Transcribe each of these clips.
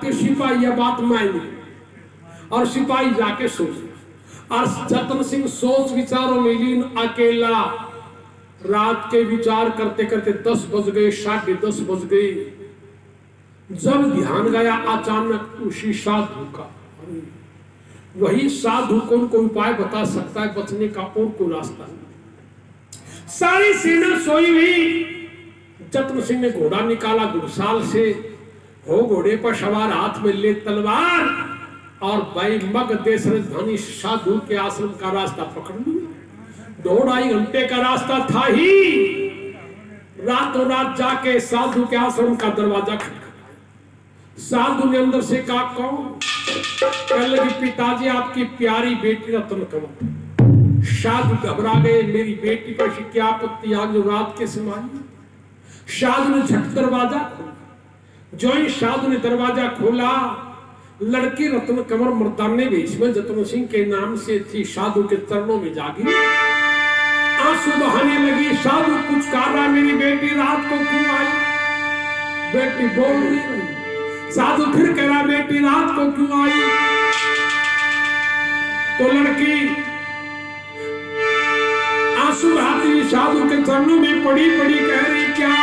कि सिपाही यह बात मायने, और सिपाही जाके सोचे। और जतन सिंह सोच विचारों में लीन अकेला रात के विचार करते करते 10 बज गए, 10:30 बज गए। जब ध्यान गया अचानक उसी साधु का, वही साधु कौन को उपाय बता सकता है बचने का और कोई रास्ता नहीं। सारी सेना सोई हुई। जतन सिंह ने घोड़ा निकाला घुड़साल से, हो घोड़े पर सवार, हाथ में ले तलवार, और भाई मग देश राजधानी साधु के आश्रम का रास्ता पकड़ लिया। 2-2.5 घंटे का रास्ता था ही। रातों रात जाके साधु के आश्रम का दरवाजा खटखटाया। साधु ने अंदर से कहा, कौन? कहने लगी, पिताजी आपकी प्यारी बेटी रत्न कमल। साधु घबरा गए, मेरी बेटी पर क्या आपत्ति आज रात के समय? साधु ने झट दरवाजा खोला। जो ही साधु ने दरवाजा खोला, लड़की रत्न कंवर मर्दाने वेश में जतन सिंह के नाम से थी, साधु के चरणों में जागी, आंसू बहाने लगी। साधु कुछ कह रहा, मेरी बेटी रात को क्यों आई? बेटी बोल नहीं रही। साधु फिर कह रहा, बेटी रात को क्यों आई? तो लड़की आंसू बहाती साधु के चरणों में पड़ी पड़ी कह रही, क्या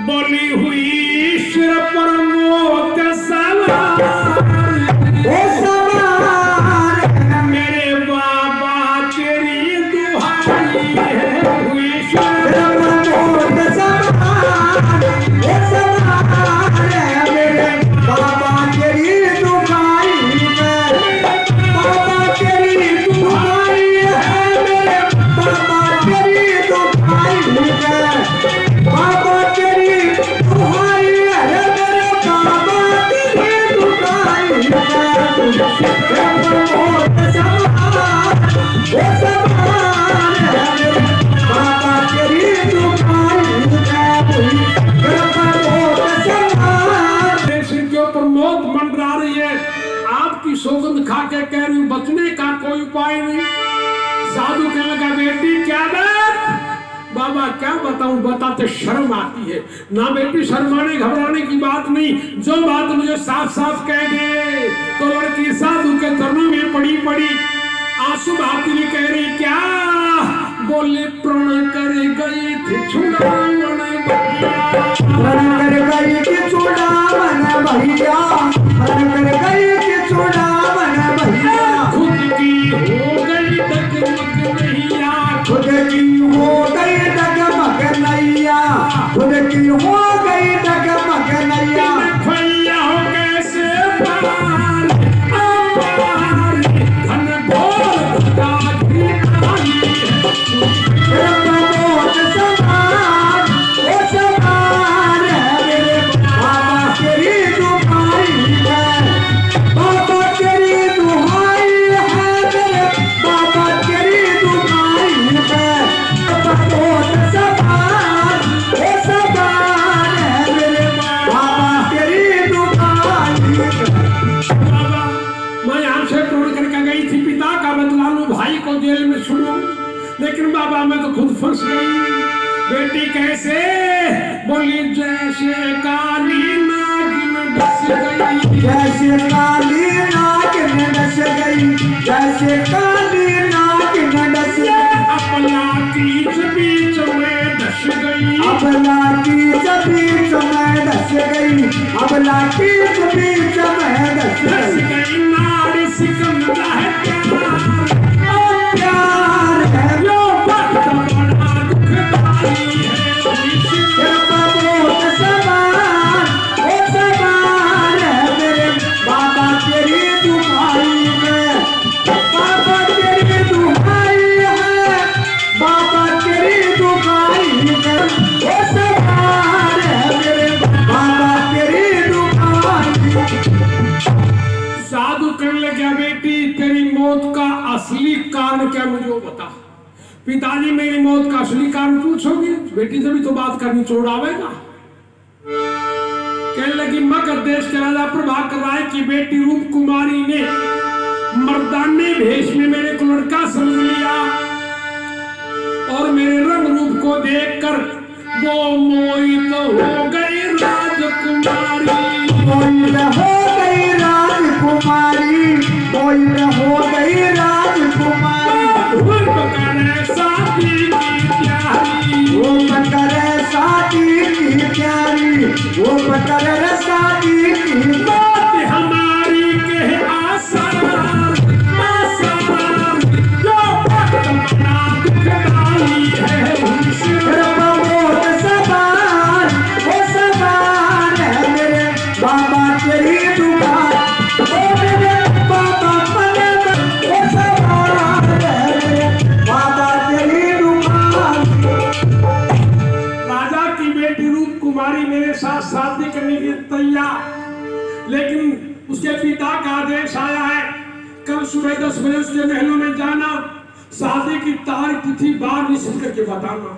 बोली हुई सिर पर मोत सवार, मेरे बाबा तेरी दुहाई है। हुई सिर पर मोत सवार, मेरे बाबा तेरी दुहाई है। बाबा तेरी दुहाई है, मेरे बाबा तेरी दुहाई है। बाबा तेरी दुहाई है, मेरे बाबा तेरी दुहाई प्रमोद मंडरा रही है। आपकी सौगंध खा के कह रही हूं, बचने का कोई उपाय नहीं। साधु कहने लगा, बेटी क्या बात? बाबा क्या बताऊं, बताते शर्म आती है ना। बेटी शर्माने घबराने की बात नहीं, जो बात मुझे साफ साफ कह दे। तो लड़की साधु के चरणों में पड़ी पड़ी आंसू बहाती हुई कह रही, क्या? बोले, प्रण कर गई थी छुड़ावन भैया, प्रण कर गई थी छुड़ावन भैया, प्रण कर गई थी छुड़ावन भैया। खुद की हो गई डगमग नैया, खुद की हो गई डगमग नैया, खुद की हो गई डगमग नैया। भैया हो कैसे पार, अपार घन घोर घटाघी आई है। बहुत सवार, ओ सवार है, मेरे बाबा तेरी दुहाई है। बाबा तेरी दुहाई है, मेरे बाबा तेरी दुहाई है। बहुत सवार, ओ सवार है, मेरे बाबा तेरी दुहाई है। बाबा, मैं यहाँ से तोड़ करके गई थी, पिता का बदला लूं, भाई को जेल में छोड़ूं, लेकिन बाबा मैं तो खुद फंस गई। बेटी कैसे? बोली, जैसे काली नागिन डस गई, जैसे काली नागिन डस गई, जैसे काली नागिन डस गई। अपना कीच बीच में डस गई, अपना कीच बीच में डस गई, अपना कीच बीच में डस गई। नारी सिकंदर है प्यार है, लो वक्त बड़ा दुखदाई है। बहुत सवार, ओ सवार है, मेरे बाबा तेरी दुहाई है। बाबा तेरी दुहाई है, बाबा तेरी दुहाई है। ओ सवार है, मेरे बाबा तेरी दुहाई है। साधु कहने लगा, बेटी तेरी मौत का असली कारण क्या, मुझे वो बता। पिताजी, मेरी मौत का असली कारण पूछोगे? बेटी से भी तो बात करनी, छोड़ आवेगा। कहने लगी, मगध देश के राजा प्रभाकर राय की बेटी रूप कुमारी ने मर्दाने भेष में मेरे को लड़का समझ लिया और मेरे रंग रूप को देखकर वो मोहित हो गई राजकुमारी, मोहित हो गई राजकुमारी, मोहित हो गई राजकुमारी। वो पकड़े साथी की प्यारी, वो पकड़े साथी की प्यारी, वो पकड़े साथी की बात हमारी के आसार आसार, जो वक्त बना दुखदाई है उनसे वो सवार, वो सवार है मेरे बाबा तेरी दुकान, ओ मेरे बाबा बने वो सवार है मेरे बाबा तेरी दुकान। राजा की बेटी रूप कुमारी मेरे साथ शादी करने की तैयार, लेकिन उसके पिता का आदेश आया है कल सुबह 10 बजे उसके महलों में जाना, शादी की तारीख तिथि बार निश्चित करके बताना।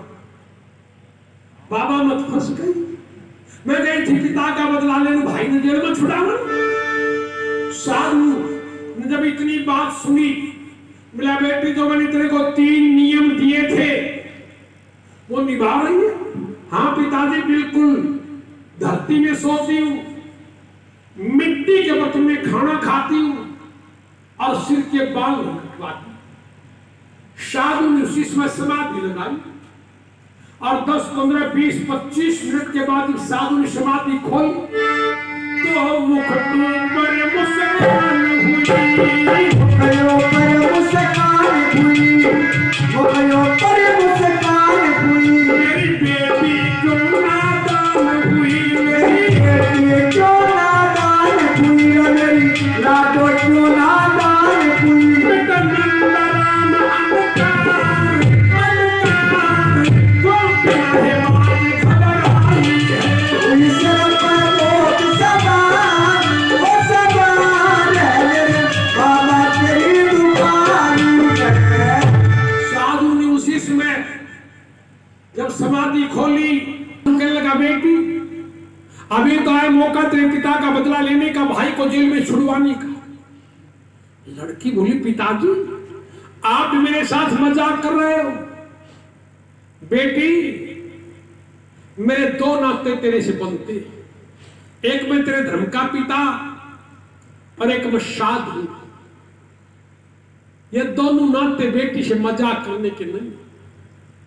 बाबा मत फंस गई, मैं गई थी पिता का बदला लेने, भाई ने जेल में छुड़ाना। साधु ने जब इतनी बात सुनी, बोला बेटी तो मैंने तेरे को 3 नियम दिए थे वो निभा रही है? हाँ पिताजी बिल्कुल, धरती में सोती हूँ, मिट्टी के बर्तन में खाना खाती हूँ और सिर के बाल कटवाती हूँ। साधु ने उसी समय समाधि लगाई और 10, 15, 20, 25 मिनट के बाद साधु ने समाधि खोई तो मुख पर मुस्कान हुई, मुखयों पर मुस्कान हुई, मुखयों पर मुस्कान हुई। मेरी बेटी क्यों नादान हुई, मेरी बेटी क्यों नादान हुई, मेरी लाडो क्यों नादान हुई। बेटा नंदा राम अंकार अंकार, को प्यारे माँ खबर आई है। ईश्वर पर बहुत सवार, वो सवार है मेरे बाबा तेरी दुकान है। साधु ने उसी समय जब समाधि खोली कहने लगा बेटी अभी तो आया मौका तेरे पिता का बदला लेने का, भाई को जेल में छुड़वाने का। लड़की बोली पिताजी आप मेरे साथ मजाक कर रहे हो। बेटी मेरे 2 नाते तेरे से बनते, एक मैं तेरे धर्म का पिता और एक मैं साधु। ये दोनों नाते बेटी से मजाक करने के नहीं।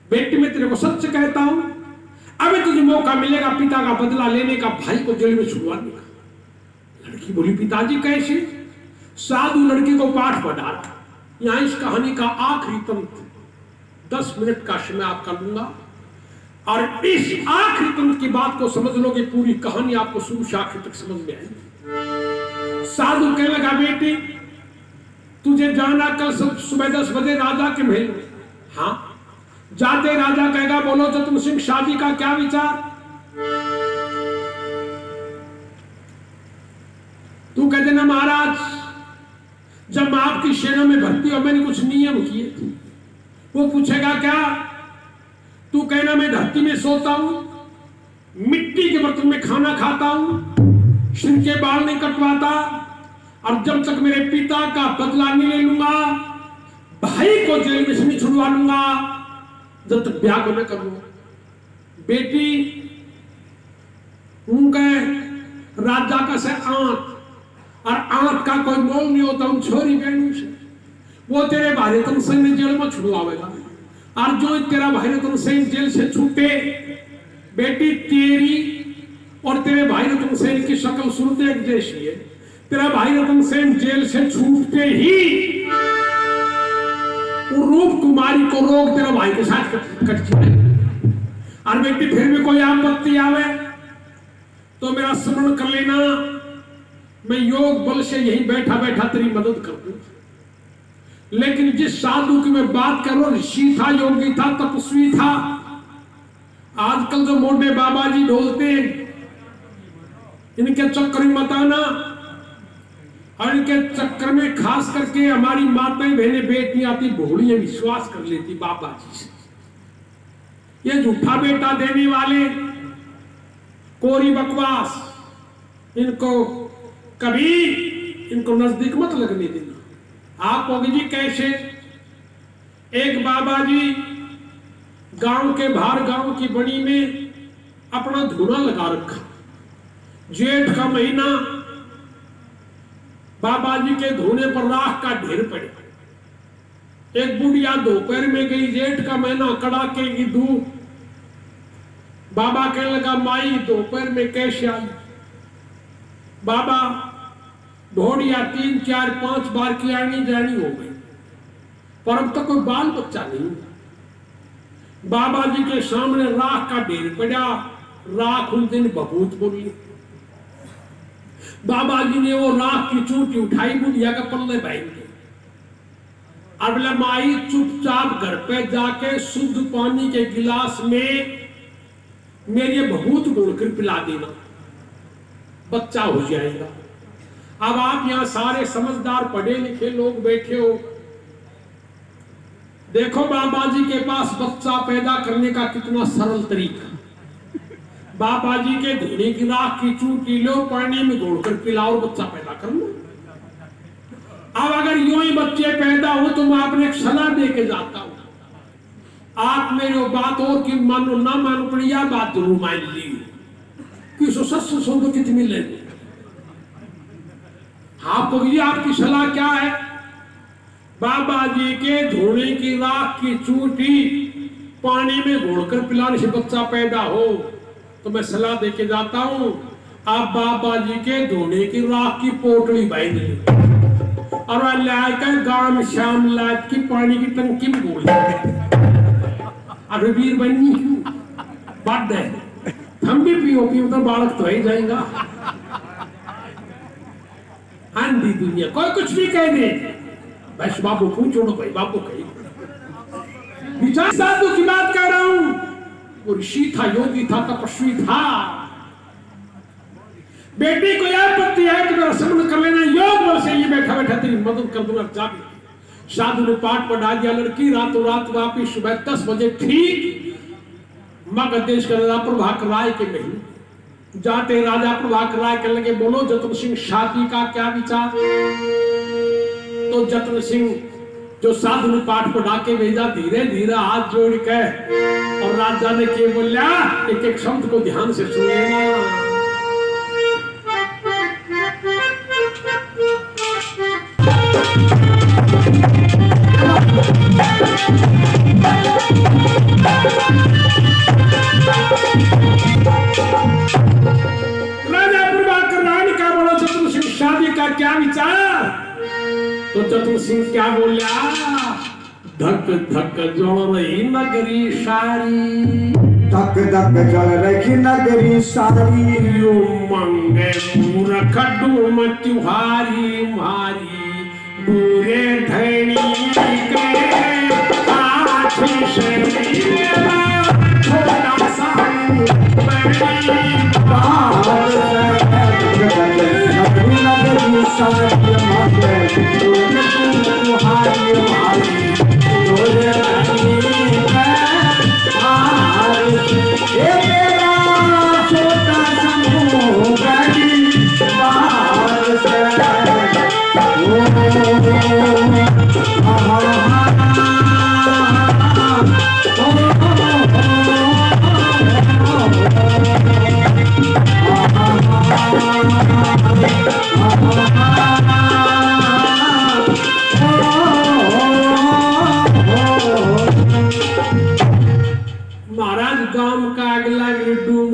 बेटी मैं तेरे को सच कहता हूं, अभी तुझे मौका मिलेगा पिता का बदला लेने का, भाई को जेल में छुड़वाने का। लड़की बोली पिताजी कैसे? साधु लड़की को पाठ पढ़ा रहा। यहां इस कहानी का आखिरी तंत्र 10 मिनट का समय आपका लूंगा और इस आखिरी तंत्र की बात को समझ लोगे, पूरी कहानी आपको शुरू से आखिर तक समझ में आएगी। साधु कहने लगा बेटी तुझे जाना कल सुबह 10 बजे राजा के महल में। हाँ जाते राजा कहेगा बोलो जतन सिंह शादी का क्या विचार? तू कह देना महाराज जब मैं आपकी सेना में भर्ती हो मैंने कुछ नियम किए थे। वो पूछेगा क्या? तू कहना मैं धरती में सोता हूं, मिट्टी के बर्तन में खाना खाता हूं, सिर के बाल नहीं कटवाता और जब तक मेरे पिता का बदला नहीं ले लूंगा, भाई को जेल में से नहीं छुड़वा लूंगा, जब तक ब्याह को न कर लो। बेटी उनके राजा का से आंख और आंख का कोई मोल नहीं होता उन छोरी बहनों से। वो तेरे भाई तुम सैन्य जेल में छुड़वाएगा और जो तेरा भाई तुम सैन्य जेल से छूटे, बेटी तेरी और तेरे भाई तुम सैन्य की शक्ल सुनते एक जैसी है। तेरा भाई तुम सैन्य जेल से छूटते ही रूप कुमारी को रोग तेरा भाई के साथ कट जाए। और बेटी फिर भी कोई आपत्ति आवे तो मेरा स्मरण कर लेना, मैं योग बल से यहीं बैठा बैठा तेरी मदद कर दूं। लेकिन जिस साधु की मैं बात कर रहा हूं, ऋषि था, योगी था, तपस्वी था। आजकल जो मोटे बाबा जी ढोलते इनके चक्कर में मत आना। और इनके चक्कर में खास करके हमारी माताएं बहनें बेटियां आती भोड़ियां विश्वास कर लेती बाबा जी से। ये झूठा बेटा देने वाले कोरी बकवास, इनको कभी इनको नजदीक मत लगने देना। आप होगी जी कैसे? एक बाबा जी गांव के बाहर गांव की बड़ी में अपना धूना लगा रखा। जेठ का महीना, बाबा जी के धूने पर राख का ढेर पड़े। एक बुढ़िया दोपहर में गई, जेठ का महीना, कड़ाके की धूप। बाबा कहने लगा, माई दोपहर में कैसे आई? बाबा घोड़िया 3, 4, 5 बार की आनी जानी हो गई, पर अब तक कोई बाल बच्चा नहीं। बाबा जी के सामने राख का ढेर पड़ा। राख उन दिन बबूत बोली। बाबा जी ने वो राख की चूटी उठाई, बुढ़िया का पल्ले बांध के। अब बोले, माई चुपचाप घर पे जाके शुद्ध पानी के गिलास में मेरे बबूत घोलकर पिला देना, बच्चा हो जाएगा। अब आप यहाँ सारे समझदार पढ़े लिखे लोग बैठे हो, देखो बाबा जी के पास बच्चा पैदा करने का कितना सरल तरीका। बाबा जी के धूने की राख की चूटी लो, पानी में घोलकर पिलाओ, बच्चा पैदा कर लो। अब अगर यूं ही बच्चे पैदा हो तो मैं आपने एक सलाह दे के जाता हूं, आप मेरी बात और की मानो ना मानो, पर यह बात जरूर मान ली कि सो तो कितनी ले। आपको ये आपकी सलाह क्या है? बाबा जी के धूने की राख की चूटी पानी में घोलकर पिलाने से बच्चा पैदा हो, तो मैं सलाह दे के जाता हूं, आप बाबा जी के धूने की राख की पोटली बांध ली और लाकर गांव में शाम लाद की पानी की टंकी में घोल अरे वीर बनी बात है, हम भी पियो तो बालक तो ही जाएगा। आंधी दुनिया कोई कुछ भी कह दे, बस बाबू पूछो ना भाई, बाबू कही विचार साधु की बात कर रहा हूं। वो ऋषि था, योगी था, तपस्वी था। बेटी को यह आपत्ति है कि मेरा समन कर लेना, योग बल से ये बैठा बैठा तेरी मदद कर दूंगा। जाके साधु ने पाठ पढ़ा दिया। लड़की रातों रात वापिस सुबह 10 बजे ठीक मगध देश के राजा प्रभाकर राय के महल जाते। राजा प्रभाकर राय कहने लगे, बोलो जतन सिंह, शादी का क्या विचार? तो जतन सिंह जो साधु ने पाठ पढ़ा के भेजा, धीरे धीरे हाथ जोड़ के, और राजा ने क्या बोला, एक एक शब्द को ध्यान से सुन लेना। राजा प्रभाकर राय ने कहा, बोलो जतन सिंह, शादी का क्या विचार? तो चतुर सिंह क्या बोला, धक धक जल रही नगरी सारी, धक धक जल रही नगरी सारी, यो मंगे मूरख डूम त्योहारी मारी, बुरे धनी के आँखी से छोटा सा बड़ी बात नगरी सारी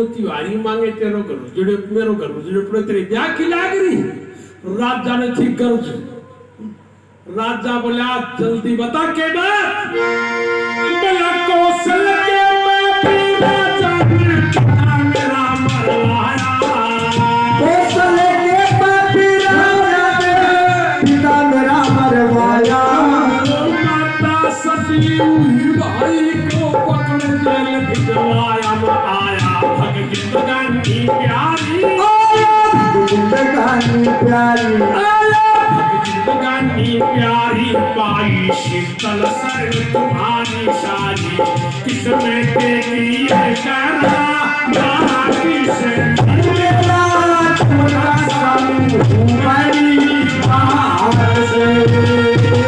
तिवारी मांगे तेरो घर जुड़े, मेरो घर जुड़े पड़े, तेरे ब्याह की लाग रही। राजा ने थी गर्ज। राजा बोला, जल्दी बता के बात। बोला, कौशल के बापी राजा ने मेरा मरवाया। कौशल के बापी राजा ने पिता मेरा मरवाया। माता सती हुई भाई को पकड़ जेल भिजवाया। आया जिंदगानी प्यारी, जिंदगानी प्यारी, जिंदगानी प्यारी, पाई शीतल सर तुम्हारी शादी, किसमें तेरी करा किसे मेरा छोटा सा तुम्हारी बात से।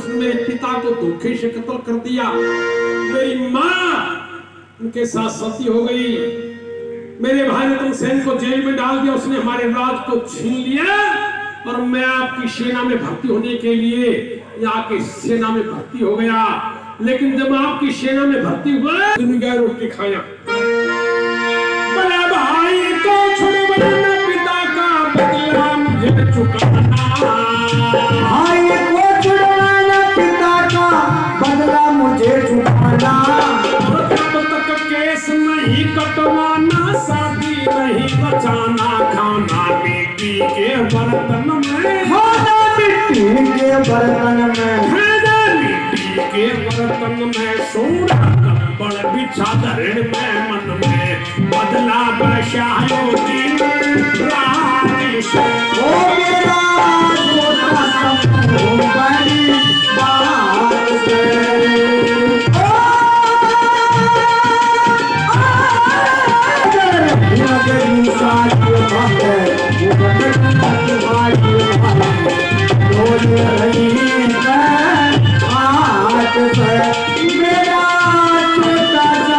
मेरे पिता को धोखे से कत्ल कर दिया, मेरी माँ उनके साथ सती हो गई, मेरे भाई रतन सेन को जेल में डाल दिया, उसने हमारे राज को छीन लिया और मैं आपकी सेना में भर्ती होने के लिए यहाँ की सेना में भर्ती हो गया। लेकिन जब आपकी सेना में भर्ती हुआ तो रोटी खाया, बोला भाई को छुड़वाना, पिता का बदला मुझे चुकाना, भाई को छुड़वाना, पिता का बदला मुझे चुकाना। जब तक केस नहीं कटवाना, शादी नहीं बचाना, खाना मिट्टी के बर्तन में, खाना मिट्टी के बर्तन में, खाना मिट्टी के बर्तन में, सोना कंबल बिछा धरण में, मन में बदला बरसायो दिन रात से। ओ मेरा छोटा समूह बड़ी बात से, मेरा छोटा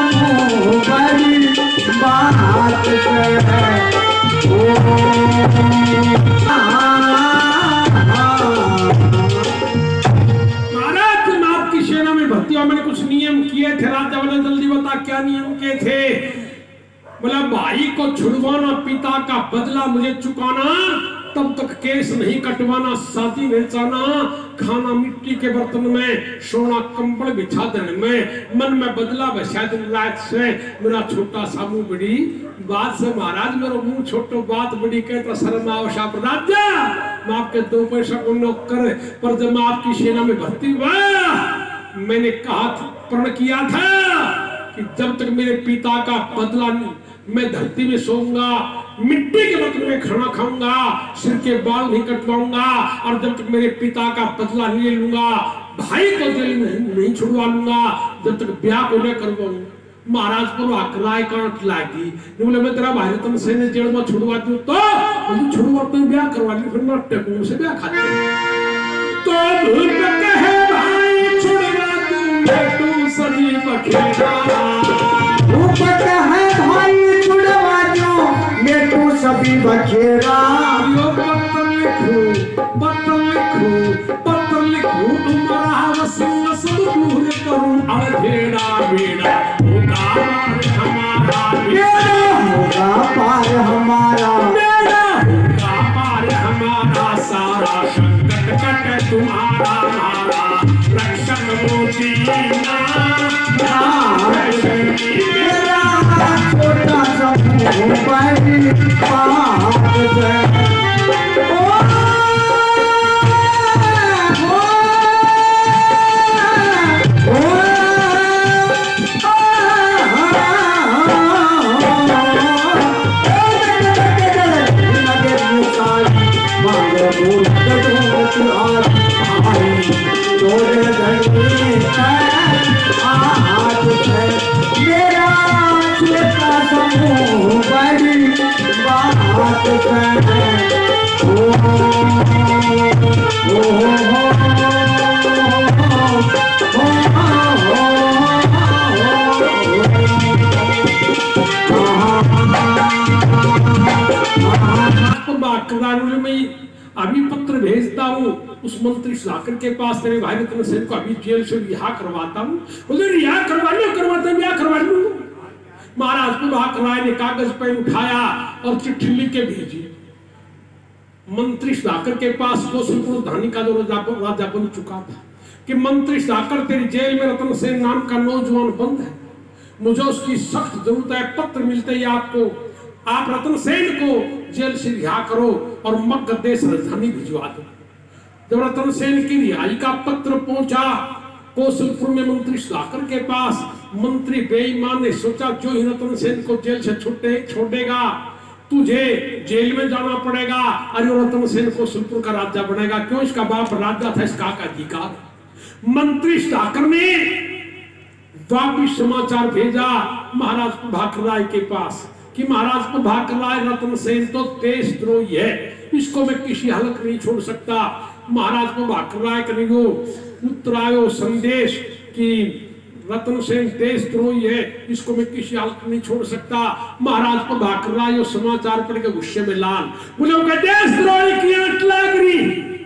समूह बड़ी बात महाराज तुम आपकी सेना में भर्ती हुआ, मैंने कुछ नियम किए थे, राजा वाले जल्दी बता क्या नियम किए थे। बोला भाई को छुड़वाना, पिता का बदला मुझे चुकाना, तब तक केस नहीं कटवाना, शादी नहीं जाना, खाना मिट्टी के बर्तन में, सोना कंबल बिछा देने में, मन में बदला बसा दिन रात से। मेरा छोटा सा मुंह बड़ी बात से महाराज, मेरा मुंह छोटो बात बड़ी कहता शर्म आओ साप राजा, मैं आपके 2 पैसा को नौकर, पर जब मैं आपकी सेना में भर्ती हुआ मैंने कहा प्रण किया था कि जब तक मेरे पिता का बदला मैं धरती में सोऊंगा, मिट्टी के बर्तन में खाना खाऊंगा, सिर के बाल नहीं कटवाऊंगा, और जब तक मेरे पिता का बदला नहीं लूंगा, भाई को जेल में नहीं छुड़वा लूंगा, जब तक ब्याह को न करवाऊंगा। महाराज पर आकराय कांट लागी, बोले मैं तेरा भाई रतन सेन जेल में छुड़वा दूं तो छुड़वा तो ब्याह करवा ली, फिर नाटकों से ब्याह खाते तो भूल कहे भाई छुड़वा दूं मैं तू सजी बखेरा, ऊपर है भाई छुड़वा दो मैं तू सभी बखेरा। पत्र लिखूं तुम्हारा वसीला सब दूर करूं, अधेड़ा बेड़ा होगा हमारा, मेरा होगा पार हमारा, बेड़ा होगा पार हमारा, सारा संकट कट तुम्हारा हमारा, रक्षक मोती मेरा छोटा समूह बड़ी बात है। मेरा छोटा समूह बड़ी बात में अभी पत्र भेजता हूँ उस मंत्री सुधाकर के पास, तेरे भाई रतन सेन को अभी जेल से रिहा करवाता हूँ, बोले रिहा करवा लो, करवाते ब्याह करवा लूँ। महाराज प्रभाकर राय ने कागज पेन उठाया और चिट्ठी लिख के भेजी मंत्री सुधाकर के पास। कौशलपुर धानी का जो राजा बन चुका था कि मंत्री सुधाकर तेरी जेल में रतन सेन नाम का नौजवान बंद है, मुझे उसकी सख्त जरूरत है, पत्र मिलते ही आपको आप रतन सेन को जेल से रिहा करो और मगध देश राजधानी भिजवा दो। जब रतन सेन की रिहाई का पत्र पहुंचा कौशलपुर में मंत्री सुधाकर के पास मंत्री बेईमान ने सोचा जो ही रतन सेन को जेल से छोड़ेगा तुझे जेल में जाना पड़ेगा। अरे रतन सेन कौशलपुर का राजा बनेगा, क्यों? इसका बाप राजा था, इसका अधिकार। मंत्री सुधाकर ने वापिस समाचार भेजा महाराज प्रभाकर राय के पास कि महाराज प्रभाकर राय रतन सेन तो देशद्रोही है, इसको मैं किसी हालत नहीं छोड़ सकता। महाराज प्रभाकर राय का वो उत्तर आयो संदेश कि रतन सेन देशद्रोही है, इसको मैं किसी हालत नहीं छोड़ सकता। महाराज प्रभाकर राय समाचार पढ़ के गुस्से में लाल बोले देशद्रोही की आंट लग रही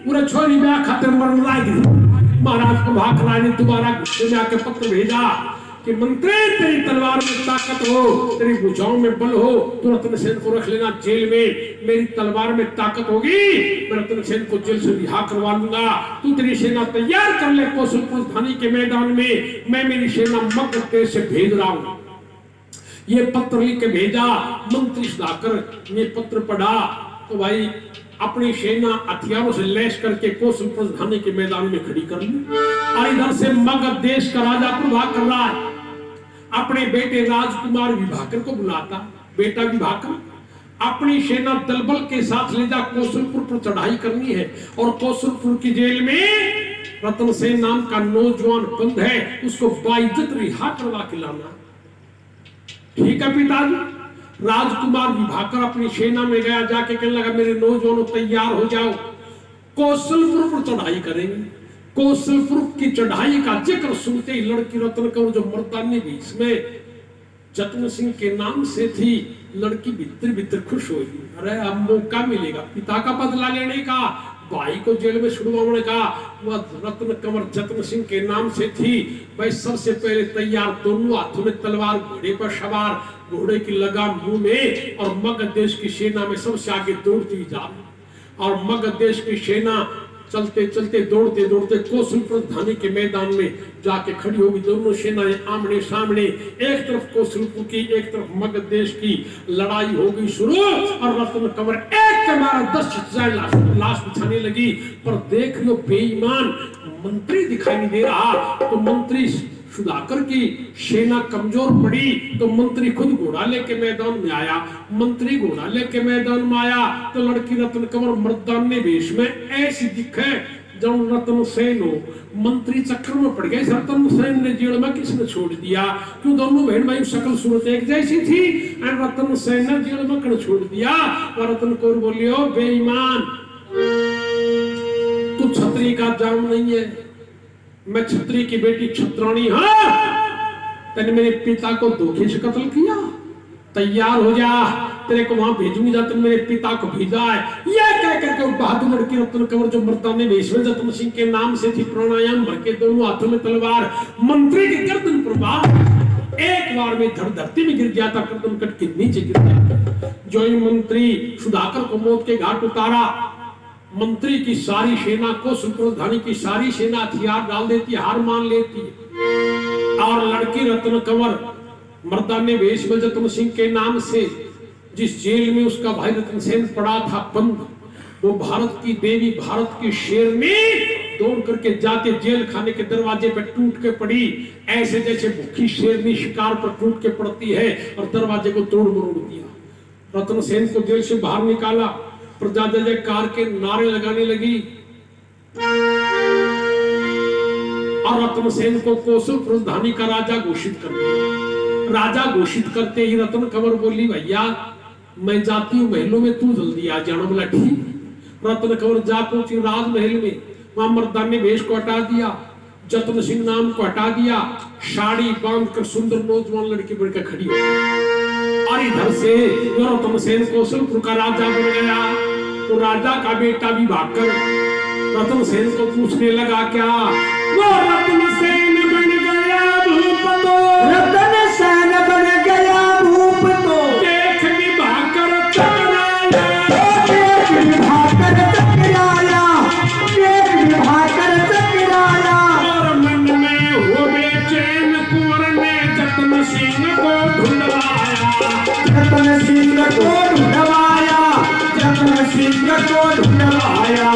पूरा छोरी ब्याह खातिर मरन लगी। महाराज प्रभाकर राय ने दोबारा गुस्से में आके पत्र भेजा कि मंत्री तेरी तलवार में ताकत हो, तेरी भुजाओं में बल हो, तो रतन सेन को रख लेना जेल में। मेरी तलवार में ताकत होगी, मैं रतन सेन को जेल से रिहा करवा लूंगा। तू तेरी सेना तैयार कर ले, कौशलपुर धानी के मैदान में मैं मेरी सेना मगध देश से भेज रहा हूं। ये पत्र लिख के भेजा। मंत्री सुधाकर ने पत्र पढ़ा तो भाई अपनी सेना हथियारों से लैस करके कौशलपुर धानी के मैदान में खड़ी कर ली। और इधर से मगध देश का राजा प्रभाकर राय अपने बेटे राजकुमार विभाकर को बुलाता। बेटा विभाकर, अपनी सेना दलबल के साथ ले जा, कौशलपुर पर चढ़ाई करनी है और कौशलपुर की जेल में रतन सेन नाम का नौजवान बंद है, उसको बाइज्जत रिहा करवा के लाना। ठीक है पिताजी। राजकुमार विभाकर अपनी सेना में गया, जाके कहने लगा मेरे नौजवानों तैयार हो जाओ, कौशलपुर पर चढ़ाई करेंगे। कौशलपुर की चढ़ाई का जिक्र सुनते ही लड़की रतन कौर जो मर्दानी भी इसमें जतन सिंह के नाम से थी, लड़की भीतर भीतर खुश हुई। अरे अब मौका मिलेगा पिता का बदला लेने का, भाई को जेल में छुड़वाने का। वह रत्न कंवर जतन सिंह के नाम से थी। भाई सबसे पहले तैयार, दोनों हाथों में तलवार, घोड़े पर सवार, घोड़े की लगाम मुंह में, और मगध देश की सेना में सबसे आगे दौड़ती जा। और मगध देश की सेना चलते चलते दौड़ते दौड़ते कौशलपुर धानी के मैदान में जाके खड़ी होगी। दोनों सेनाएं आमने सामने, एक तरफ कौशलपुर की, एक तरफ मगध देश की लड़ाई हो गई शुरू। और रत्न कंवर एक के मारा 10 लाश बिछाने लगी। पर देख लो बेईमान मंत्री दिखाई नहीं दे रहा। तो मंत्री सुधाकर की सेना कमजोर पड़ी तो मंत्री खुद घोड़ा लेके मैदान में आया। मंत्री घोड़ा लेके मैदान में आया तो लड़की रतन कंवर मर्दाने वेश में ऐसी दिखे जब रतन सेन हो। मंत्री चक्कर में पड़ गए। रतन सेन ने जेल में किसने छोड़ दिया? क्यों दोनों बहन भाई शकल सूरत एक जैसी थी। और रतन सेन ने जेल में छोड़ दिया। और रतन कौर बोलियो बेईमान, तू छतरी का जाम नहीं है, मैं छतरी की बेटी छत्राणी। हाँ, तेने मेरे पिता को धोखे से कत्ल किया, तैयार हो जा, तेरे को वहां भेजूंगी, जा तेने मेरे पिता को भेजा है। यह कह करके बहादुर लड़की रत्न कंवर जो मर्दाने वेश में जतन सिंह के नाम से थी, प्राणायाम भर के दोनों हाथों में तलवार, मंत्री की गर्दन पर बार एक बार में धड़ धरती में गिर गया था, गर्दन कट के नीचे गिर गया। जो ही सुधाकर को मौत के घाट उतारा, मंत्री की सारी सेना, कौशलपुर धानी की सारी सेना हथियार डाल देती, हार मान लेती। और लड़की रत्न कंवर मर्दाने वेश में जतन सिंह के नाम से जिस जेल में उसका भाई रतन सेन पड़ा था बंद, वो भारत की देवी, भारत की शेरनी दौड़ करके जाके जेल खाने के दरवाजे पे टूट के पड़ी, ऐसे जैसे भूखी शेरनी शिकार पर टूट के पड़ती है, और दरवाजे को तोड़ मरोड़ दिया। रतन सेन को जेल से बाहर निकाला, प्रजा जय जयकार के नारे लगाने लगी। और रतन सेन को कौशलपुर धानी का राजा घोषित कर दिया। राजा घोषित करते ही रतन कंवर बोली भैया मैं जाती हूँ महलों में, तू जल्दी आ जाना। बोला ठीक। रतन कंवर जा पहुंची राजमहल में, वहां मर्दाने वेश को हटा दिया, जतन सिंह नाम को हटा दिया, साड़ी बांधकर सुंदर नौजवान लड़की बनकर खड़ी हो। और इधर से रतन सेन कौशलपुर का राजा बन गया। तो राजा का बेटा विभाकर रतन सेन को पूछने लगा क्या? वो रतन सेन बन गया भूप तो, रतन सेन बन गया भूप तो, देख विभाकर चकराया, देख विभाकर चकराया, देख विभाकर चकराया। और मन में हो बेचैन कुंवर ने जतन सिंह को ढूंढवाया, जतन सिंह को ढूंढवाया, जतन सिंह को ढूंढवाया।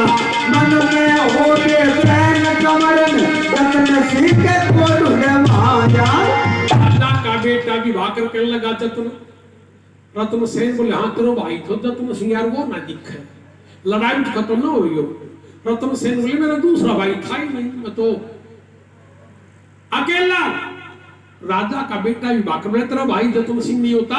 मन में हो बेचैन कंवर ने जतन सिंह विवाह कर कहने लगा जतन रतन सेन बोले हाँ तेरो भाई तो जतन सिंह यार वो ना दिखे लड़ाई तो खत्म ना हुई हो। रतन सेन बोले मेरा दूसरा भाई था ही नहीं, मैं तो अकेला राजा का बेटा विवाह कर। तेरा भाई जतन सिंह नहीं होता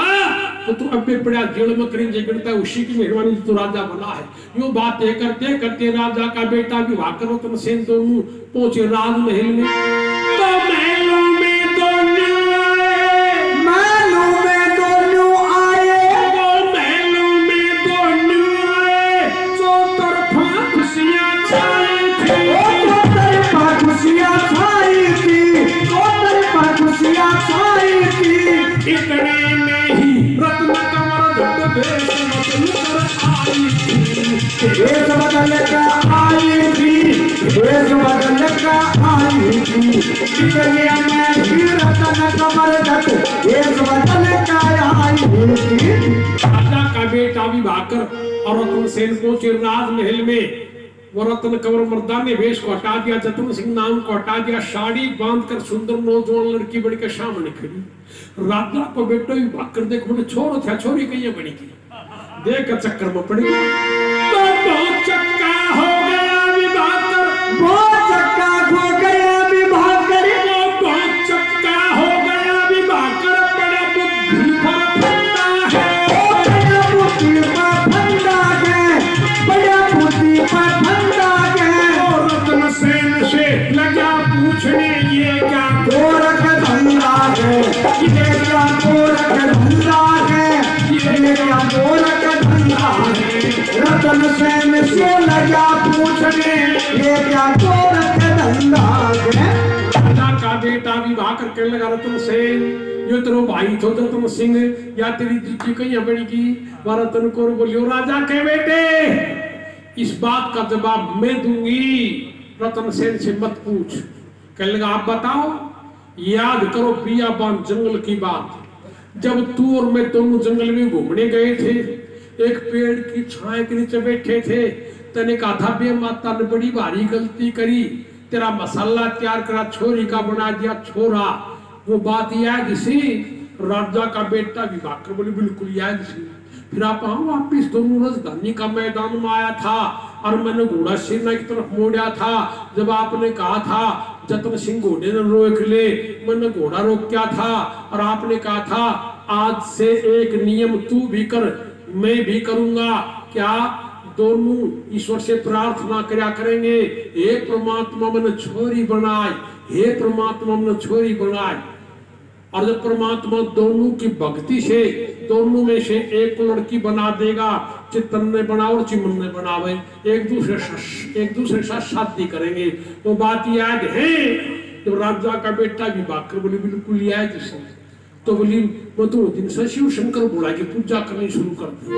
तो तू अब भी पड़ा जेल में करीब जगड़ता है, उसी की मेहरबानी तो राजा बना है। यो बातें करते करते राजा का बेटा विवाह कर रतन सेन दोनों पहुंचे राजमहल में। तो महलों में दोनों आए, महलों में दोनों आए, वो महलों में दोनों आए, चौतरफा खुशियां छाई थी, चौतरफा खुशियां छाई थी, चौतरफा खुशियां छाई थी। इतने में ही रत्न कंवर झट देश बदल कर आई थी, देश बदल कर आई थी, देश बदल कर आई थी। इतने में ही रत्न कंवर झट देश बदल कर आई थी। राजा का बेटा विवाह कर और रतन सेन पहुंचे राजमहल में। वो रत्न कंवर मर्दाने वेश को हटा दिया, जतन सिंह नाम को हटा दिया, साड़ी बांधकर सुंदर नौजवान लड़की बड़ी के सामने खड़ी। राजा को बेटो विवाह कर देख बोले छोरो था छोरी कहीं बड़ी की देख चक्कर में पड़ी। तो बहुत चक्का हो गया विवाह कर, बहुत चक्का हो गया विवाह कर, बहुत चक्का हो गया विवाह कर, बड़ा बुद्धि पर फंदा है, बड़ा बुद्धि पर फंदा है, बड़ा बुद्धि पर फंदा है। और रतन सेन से लगा पूछने ये क्या गोरख धंधा है, ये क्या गोरख धंधा है, ये क्या गोरख धंधा है। रतन सेन से लगा पूछने ये क्या गोरख धंधा है। राजा का बेटा विवाह करके लगा रतन सेन यो तेरो भाई तो रतन सिंह या तेरी दीदी कहीं बड़ी की वह रतन को बोलियो राजा के बेटे इस बात का जवाब मैं दूंगी, रतन सेन से मत पूछ। कहने लगा आप बताओ, याद करो बियाबान जंगल की बात, जब तू और मैं दोनों जंगल में घूमने गए थे, एक पेड़ की छाए के नीचे बैठे थे, तने कहा था बे माता ने बड़ी भारी गलती करी, तेरा मसाला तैयार करा छोरी का बना दिया छोरा। वो बात याद सी? राजा का बेटा विवाह कर बोले बिल्कुल याद सी। फिर आप वापिस दोनों राजधानी का मैदान में आया था और मैंने घोड़ा सेना की तरफ मोड़ा था, जब आपने कहा था जतन सिंह घोड़े ने रोक ले, मैंने घोड़ा रोक क्या था और आपने कहा था आज से एक नियम तू भी कर मैं भी करूंगा, क्या दोनों ईश्वर से प्रार्थना करया करेंगे, हे परमात्मा मन छोरी बनाए, हे परमात्मा मन छोरी बनाए। और जब परमात्मा दोनों की भक्ति से दोनों में से एक लड़की बना देगा, चित्तन ने बना और चिमन ने बनावे, एक दूसरे साथ शादी करेंगे। वो बात याद है जब राजा का बेटा विवाह कर बोले बिल्कुल याद है। तो बोली मैं तो दिन से शिव शंकर बोला की पूजा करनी शुरू कर दी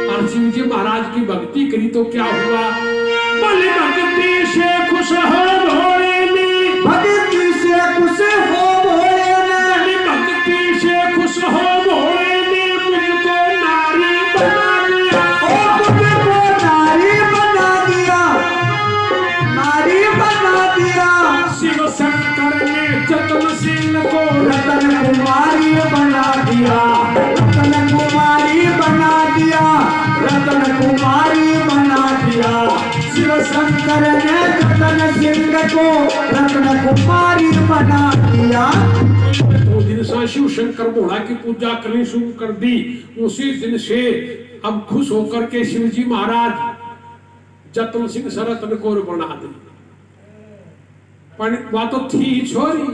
और शिव जी महाराज की भक्ति करी तो क्या हुआ, बोले भक्ति से खुश हो भोले ने, भक्ति से खुश हो भोले ने, भक्ति से खुश हो भोले ने, मुझको नारी बना दिया, ओ मुझको नारी बना दिया, नारी बना दिया। शिव शंकर ने जतन सिंह को रतन कुमारी बना दिया, रतन कुमारी बना दिया, रतन कुमारी बना दिया। शिव शंकर ने रतन सिंह को रतन कुमारी बना दिया। तो दिन से शिव शंकर भोला की पूजा करनी शुरू कर दी। उसी दिन से अब खुश होकर के शिव जी महाराज जतन सिंह से रतन कौर बना दी। पर बात तो थी छोरी,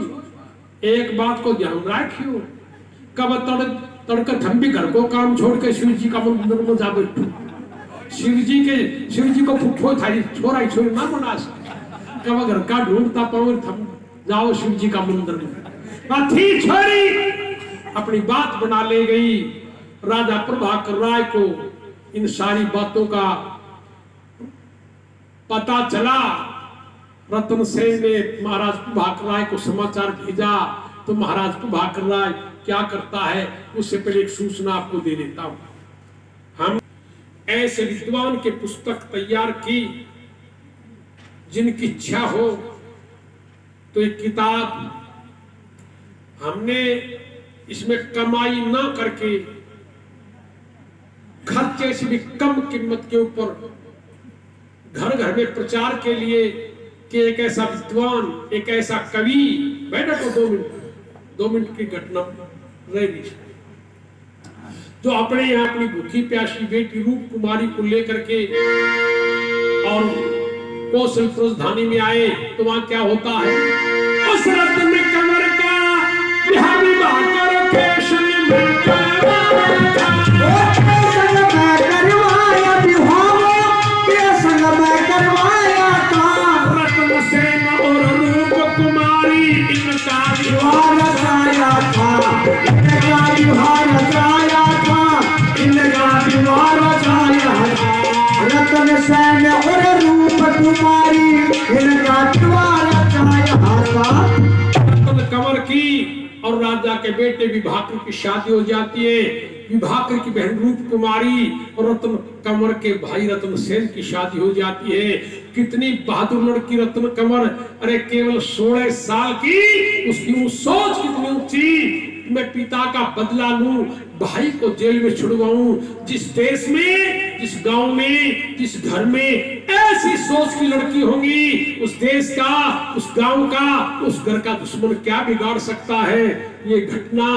एक बात को ध्यान रखियो, कब तड़के थम्बी घर को काम छोड़ के शिव जी का मंदिर में जा बैठो, शिव जी को फुफो थारी छोरा ही छोरी ना बना सकते, कब घर का ढूंढता पाओ थम जाओ शिव जी का मंदिर में। बात थी छोरी अपनी बात बना ले गई। राजा प्रभाकर राय को इन सारी बातों का पता चला। रतन सेन ने महाराज प्रभाकर राय को समाचार भेजा, तो महाराज प्रभाकर राय क्या करता है उससे पहले एक सूचना आपको दे देता हूं। हम ऐसे विद्वान के पुस्तक तैयार की, जिनकी इच्छा हो तो एक किताब हमने इसमें कमाई ना करके खर्चे से भी कम कीमत के ऊपर घर घर में प्रचार के लिए कि एक ऐसा विद्वान, एक ऐसा कवि, बैठो तो 2 मिनट की घटना रह गई, जो अपने यहाँ अपनी भूखी प्यासी बेटी रूप कुमारी को लेकर के और कौशलपुर राजधानी में आए, तो वहां क्या होता है, उस रत्न कमर का बिहार विवाह करो फैशन में करवाया था। रत्न सेन और रूप कुमारी इनका विवाह रचाया था, इनका विवाह रचाया था, इनका विवाह रचाया था। रतन सेन और रूप कुमारी इनका विवाह रचाया था। रत्न कंवर की और राजा के बेटे विभाकर की शादी हो जाती है। विभाकर की बहन रूप कुमारी और रत्न कंवर के भाई रत्न सेन की शादी हो जाती है। कितनी बहादुर लड़की रत्न कंवर, अरे केवल 16 साल की, उसकी सोच कितनी ऊंची, मैं पिता का बदला लूं, भाई को जेल में छुड़वाऊं। जिस देश में, जिस गांव में, जिस घर में ऐसी सोच की लड़की होगी, उस देश का, उस गांव का, उस घर का दुश्मन क्या बिगाड़ सकता है। ये घटना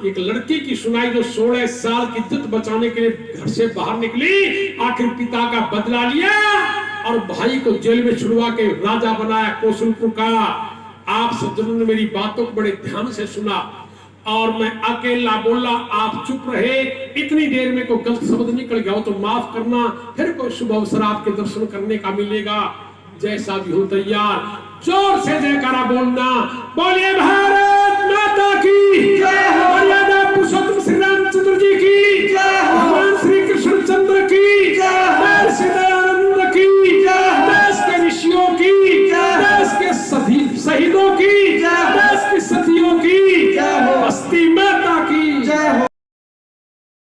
एक लड़की की सुनाई जो 16 साल की इज्जत बचाने के लिए घर से बाहर निकली, आखिर पिता का बदला लिया और भाई को जेल में छुड़वा के राजा बनाया कौशलपुर का। आप सज्जनों ने मेरी बातों को बड़े ध्यान से सुना और मैं अकेला बोला, आप चुप रहे। इतनी देर में कोई गलत शब्द निकल गया हो तो माफ करना, फिर कोई शुभ अवसर आपके दर्शन करने का मिलेगा। जैसा भी हो तैयार, जोर से जयकारा बोलना, बोलिए भारत माता की जय, मर्यादा पुरुषोत्तम श्री रामचंद्र जी की जय।